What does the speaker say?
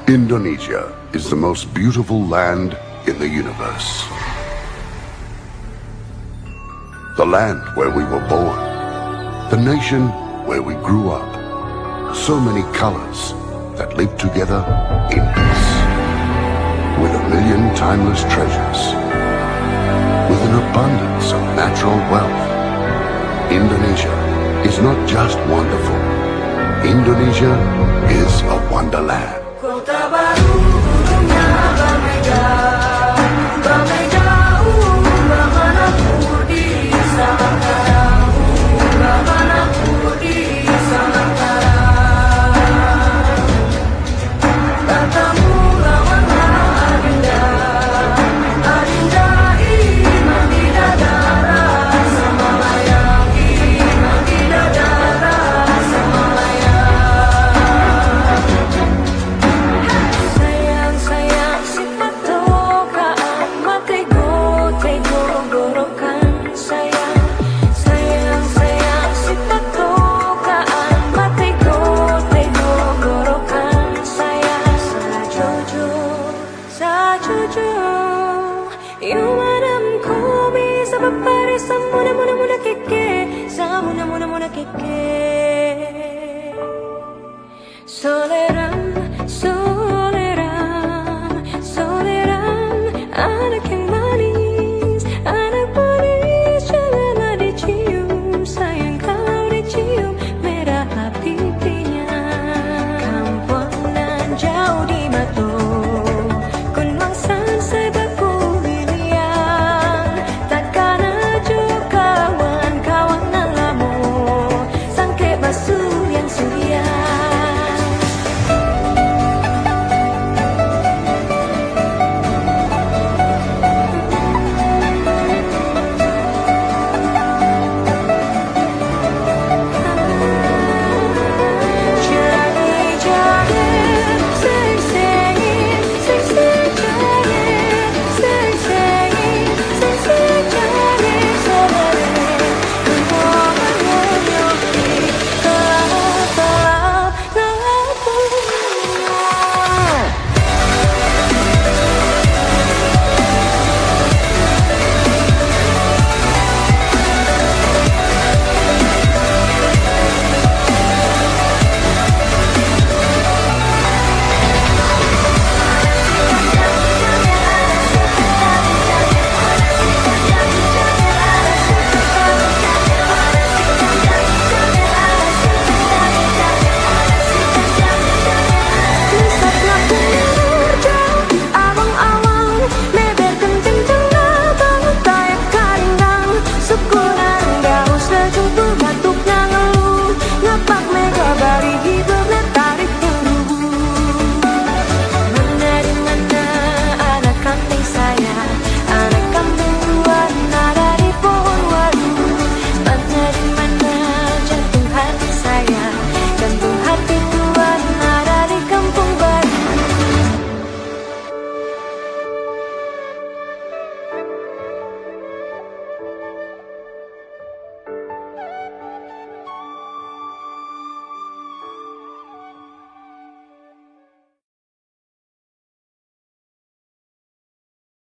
Indonesia is the most beautiful land in the universe. The land where we were born. The nation where we grew up. So many colors that live together in peace. With a million timeless treasures. With an abundance of natural wealth. Indonesia is not just wonderful. Indonesia is a wonderland. Kota baru dunia berbeda, berbeda bagaimanapun di Samantara, bagaimanapun di Samantara. Katamu lawanlah Adinda, Adinda iman di dada sama layang, iman di dada sama layang. Sayang, sayang, si patokaan matego, tego, gorokan. Sayang, sayang, sayang, si patokaan matego, tego, gorokan. Sayang, sajujur, yumadam ku bisa berparis samuna keke, samuna keke. Soleram,